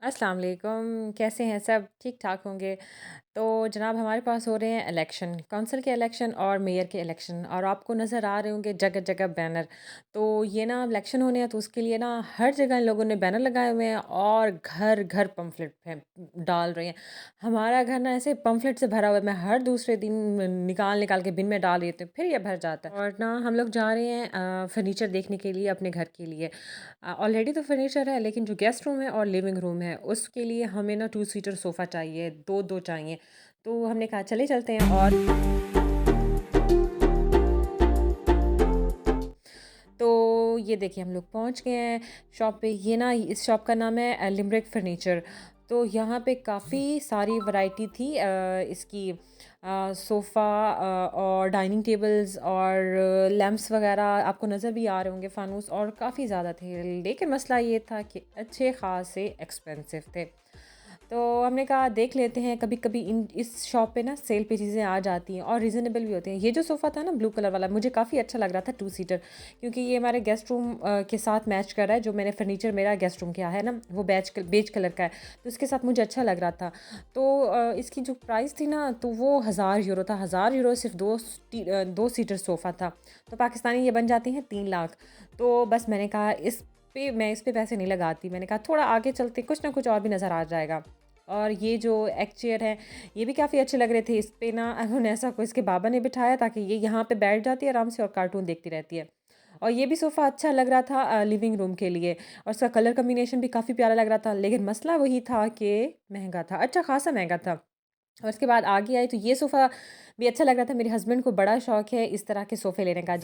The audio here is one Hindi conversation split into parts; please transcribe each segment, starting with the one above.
अस्सलाम वालेकुम, कैसे हैं सब? ठीक-ठाक होंगे। तो जनाब हमारे पास हो रहे हैं इलेक्शन, कौंसिल के इलेक्शन और मेयर के इलेक्शन और आपको नज़र आ रहे होंगे जगह-जगह बैनर। तो ये ना इलेक्शन होने हैं तो उसके लिए ना हर जगह इन लोगों ने बैनर लगाए हुए हैं और घर-घर पम्फलेट डाल रहे हैं। हमारा घर ना ऐसे पम्फलेट से भरा हुआ है, मैं हर दूसरे दिन निकाल-निकाल के बिन में डाल रही होती हूँ, फिर ये भर जाता है। और ना हम लोग जा रहे हैं फर्नीचर देखने के लिए अपने घर के लिए। ऑलरेडी तो फर्नीचर है लेकिन जो गेस्ट रूम है और लिविंग रूम है उसके लिए हमें ना टू सीटर सोफ़ा चाहिए, 2-2 चाहिए। तो हमने कहा चले चलते हैं और तो ये देखिए हम लोग पहुंच गए हैं शॉप पे। ये ना इस शॉप का नाम है लिमरिक फर्नीचर। तो यहाँ पे काफ़ी सारी वैरायटी थी इसकी सोफ़ा और डाइनिंग टेबल्स और लैंप्स वगैरह आपको नज़र भी आ रहे होंगे, फानूस और काफ़ी ज़्यादा थे। लेकिन मसला ये था कि अच्छे ख़ासे एक्सपेंसिव थे। तो हमने कहा देख लेते हैं, कभी-कभी इन इस शॉप पे ना सेल पे चीज़ें आ जाती हैं और रीज़नेबल भी होती हैं। ये जो सोफ़ा था ना ब्लू कलर वाला मुझे काफ़ी अच्छा लग रहा था, टू सीटर, क्योंकि ये हमारे गेस्ट रूम के साथ मैच कर रहा है। जो मैंने फर्नीचर मेरा गेस्ट रूम का है ना वो बेज कलर का है, तो इसके साथ मुझे अच्छा लग रहा था। तो इसकी जो प्राइस थी ना तो वो 1000 यूरो था। 1000 यूरो सिर्फ 2 सीटर सोफ़ा था। तो पाकिस्तानी ये बन जाते हैं 3 लाख। तो बस मैंने कहा इस पे पैसे नहीं लगाती। मैंने कहा थोड़ा आगे चलते कुछ ना कुछ और भी नज़र आ जाएगा। और ये जो एक चेयर है ये भी काफ़ी अच्छे लग रहे थे। इस पे ना उन्हें को इसके बाबा ने बिठाया ताकि ये यहाँ पे बैठ जाती है आराम से और कार्टून देखती रहती है। और ये भी सोफ़ा अच्छा लग रहा था लिविंग रूम के लिए और इसका कलर कॉम्बिनेशन भी काफ़ी प्यारा लग रहा था। लेकिन मसला वही था कि महँगा था, अच्छा ख़ासा महँगा था। और उसके बाद आगे आई तो ये सोफ़ा भी अच्छा लग रहा था। मेरे हस्बैंड को बड़ा शौक है इस तरह के सोफ़े लेने का।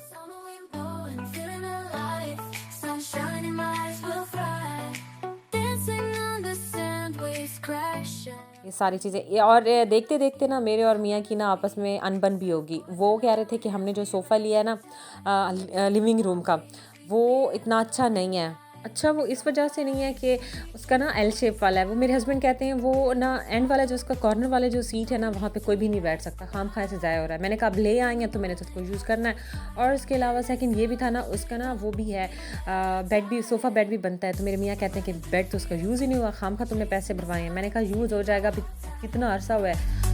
ये सारी चीज़ें ये और देखते-देखते ना मेरे और मियाँ की ना आपस में अनबन भी होगी। वो कह रहे थे कि हमने जो सोफ़ा लिया है ना लिविंग रूम का, वो इतना अच्छा नहीं है। अच्छा वो इस वजह से नहीं है कि उसका ना एल शेप वाला है। वो मेरे हस्बैंड कहते हैं वो ना एंड वाला जो उसका कॉर्नर वाला जो सीट है ना वहाँ पे कोई भी नहीं बैठ सकता, खामख़ा से ज़ाया हो रहा है। मैंने कहा अब ले आए हैं तो मैंने तो उसको यूज़ करना है। और उसके अलावा सेकंड ये भी था ना उसका ना वो भी है बेड भी, सोफ़ा बेड भी बनता है। तो मेरे मियाँ कहते हैं कि बेड तो उसका यूज़ ही नहीं हुआ, खामख़ा तुमने पैसे भरवाए हैं। मैंने कहा यूज़ हो जाएगा, अभी कितना अरसा हुआ है।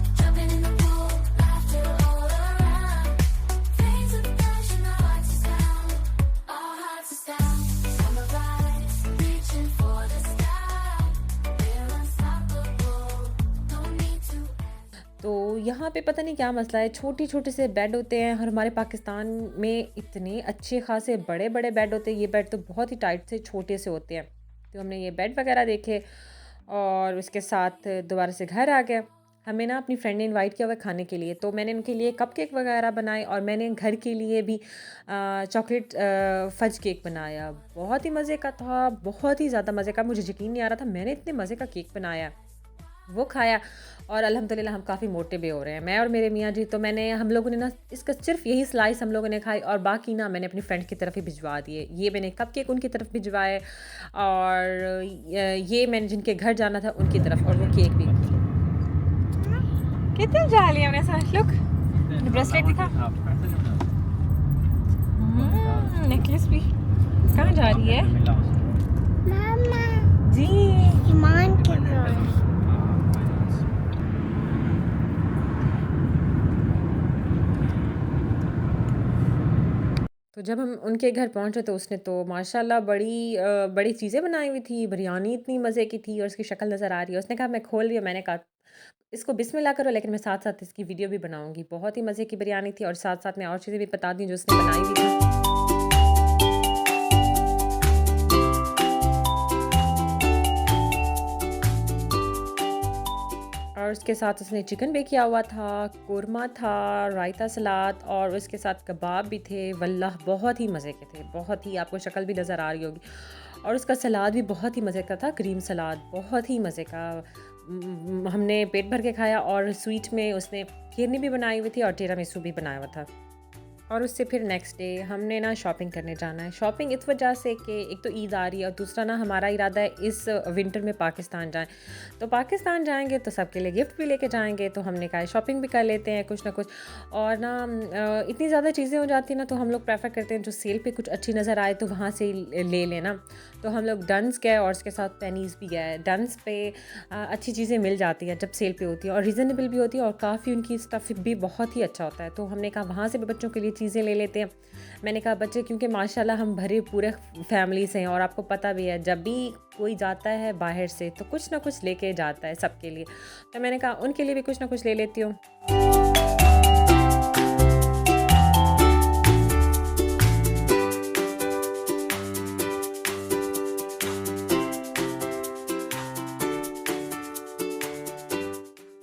तो यहाँ पे पता नहीं क्या मसला है, छोटे-छोटे से बेड होते हैं और हमारे पाकिस्तान में इतने अच्छे खासे बड़े-बड़े बेड होते हैं, ये बेड तो बहुत ही टाइट से छोटे से होते हैं। तो हमने ये बेड वगैरह देखे और उसके साथ दोबारा से घर आ गए। हमें ना अपनी फ्रेंड ने इनवाइट किया हुआ है खाने के लिए, तो मैंने उनके लिए कपकेक वगैरह बनाए और मैंने घर के लिए भी चॉकलेट फज केक बनाया। बहुत ही मज़े का था, बहुत ही ज़्यादा मज़े का, मुझे यकीन नहीं आ रहा था मैंने इतने मज़े का केक बनाया। वो खाया और अल्हम्दुलिल्लाह हम काफ़ी मोटे भी हो रहे हैं, मैं और मेरे मियाँ जी। तो हम लोगों ने ना इसका सिर्फ़ यही स्लाइस हम लोगों ने खाई और बाकी ना मैंने अपनी फ्रेंड की तरफ ही भिजवा दिए। ये मैंने कपकेक उनकी तरफ भिजवाए और ये मैंने जिनके घर जाना था उनकी तरफ और वो केक भी। कितने जा लिया हमने साथ लुक ब्रेसलेट दिखा। नेकलेस भी कहाँ जा रही है मामा जी। ईमान की तरफ। तो जब हम उनके घर पहुँचे तो उसने तो माशाल्लाह बड़ी चीज़ें बनाई हुई थी, बिरयानी इतनी मज़े की थी और उसकी शक्ल नज़र आ रही है। उसने कहा मैं खोल रही हूँ, मैंने कहा इसको बिस्मिल्लाह करो, लेकिन मैं साथ-साथ इसकी वीडियो भी बनाऊँगी। बहुत ही मज़े की बिरयानी थी और साथ-साथ मैं और चीज़ें भी बता दी जो उसने बनाई हुई थी। और उसके साथ उसने चिकन भी किया हुआ था, कोरमा था, रायता सलाद और उसके साथ कबाब भी थे। वल्लाह बहुत ही मज़े के थे, बहुत ही, आपको शक्ल भी नज़र आ रही होगी। और उसका सलाद भी बहुत ही मज़े का था, ग्रीन सलाद बहुत ही मज़े का। हमने पेट भर के खाया और स्वीट में उसने खीरनी भी बनाई हुई थी और टिरामिसू भी बनाया हुआ था। और उससे फिर नेक्स्ट डे हमने ना शॉपिंग करने जाना है। शॉपिंग इस वजह से कि एक तो ईद आ रही है और दूसरा ना हमारा इरादा है इस विंटर में पाकिस्तान जाएँ। तो पाकिस्तान जाएँगे तो सबके लिए गिफ्ट भी लेके जाएँगे, तो हमने कहा शॉपिंग भी कर लेते हैं कुछ ना कुछ। और ना इतनी ज़्यादा चीज़ें हो जाती हैं ना तो हम लोग प्रेफ़र करते हैं जो सेल पे कुछ अच्छी नज़र आए तो वहाँ से ही ले लें ना। तो हम लोग डन्स गए और उसके साथ पेनीज़ भी गए। डन्स पे अच्छी चीज़ें मिल जाती हैं जब सेल पे होती है और रीज़नेबल भी होती है और काफ़ी उनकी स्टफ़ भी बहुत ही अच्छा होता है। तो हमने कहा वहाँ से भी बच्चों के लिए चीज़ें ले लेते हैं। मैंने कहा बच्चे क्योंकि माशाल्लाह हम भरे पूरे फैमिली से हैं और आपको पता भी है जब भी कोई जाता है बाहर से तो कुछ ना कुछ लेके जाता है सबके लिए। तो मैंने कहा उनके लिए भी कुछ ना कुछ ले लेती हूँ।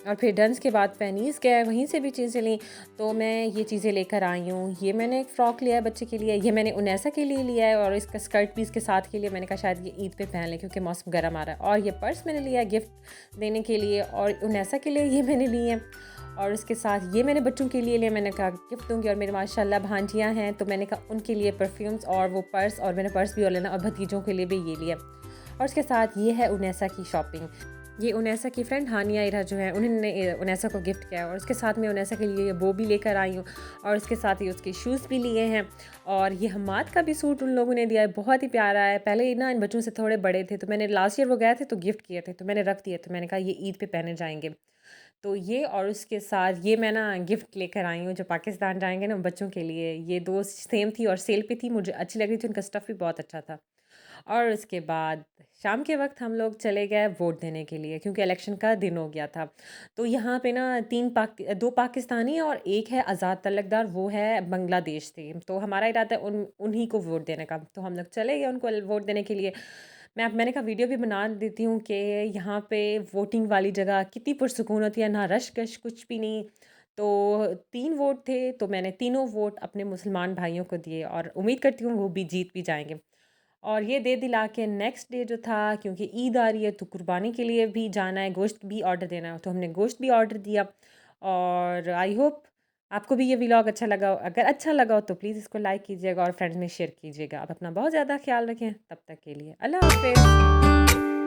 और फिर डन्स के बाद पेनीज़ गए, वहीं से भी चीज़ें लीं, तो मैं ये चीज़ें लेकर आई हूँ। ये मैंने एक फ़्रॉक लिया है बच्चे के लिए, ये मैंने उनेसा के लिए लिया है और इसका स्कर्ट भी इसके साथ के लिए मैंने कहा शायद ये ईद पे पहन लें क्योंकि मौसम गर्म आ रहा है। और ये पर्स मैंने लिया है गिफ्ट देने के लिए और उनेसा के लिए ये मैंने लिए हैं। और उसके साथ ये मैंने बच्चों के लिए मैंने कहा गिफ्ट दूँगी और मेरे माशाल्लाह भांजियाँ हैं, तो मैंने कहा उनके लिए परफ्यूम्स और वो पर्स और मैंने पर्स भी और लेना और भतीजों के लिए भी ये लिया। और उसके साथ ये है उनेसा की शॉपिंग। ये उनेसा की फ्रेंड हानिया इरा जो है उन्होंने उनेसा को गिफ्ट किया है और उसके साथ मैं उनेसा के लिए वो भी लेकर आई हूँ और उसके साथ ही उसके शूज़ भी लिए हैं। और ये हमाद का भी सूट उन लोगों ने दिया है, बहुत ही प्यारा है। पहले ना इन बच्चों से थोड़े बड़े थे तो मैंने लास्ट ईयर वो गए थे तो गिफ्ट किए थे तो मैंने रख दिए, तो मैंने कहा ये ईद पे पहने जाएंगे। तो ये और उसके साथ ये मैं ना गिफ्ट लेकर आई हूँ जो पाकिस्तान जाएंगे ना बच्चों के लिए। ये दो सेम थी और सेल पे थी, मुझे अच्छी लग रही थी, उनका स्टफ़ भी बहुत अच्छा था। और उसके बाद शाम के वक़्त हम लोग चले गए वोट देने के लिए क्योंकि इलेक्शन का दिन हो गया था। तो यहाँ पे ना 2 पाकिस्तानी और 1 है आज़ाद तलकदार, वो है बांग्लादेश से। तो हमारा इरादा है उन्हीं को वोट देने का। तो हम लोग चले गए उनको वोट देने के लिए। मैंने कहा वीडियो भी बना देती हूँ कि यहाँ पे वोटिंग वाली जगह कितनी पुरसुकून होती है, ना रश-कश कुछ भी नहीं। तो 3 वोट थे, तो मैंने तीनों वोट अपने मुसलमान भाइयों को दिए और उम्मीद करती हूँ वो भी जीत भी जाएँगे। और ये दे दिला के नेक्स्ट डे जो था क्योंकि ईद आ रही है तो कुर्बानी के लिए भी जाना है, गोश्त भी ऑर्डर देना है, तो हमने गोश्त भी ऑर्डर दिया। और आई होप आपको भी ये व्लॉग अच्छा लगा हो। अगर अच्छा लगा हो तो प्लीज़ इसको लाइक कीजिएगा और फ्रेंड्स में शेयर कीजिएगा। आप अपना बहुत ज़्यादा ख्याल रखें, तब तक के लिए अल्लाह हाफ़िज़।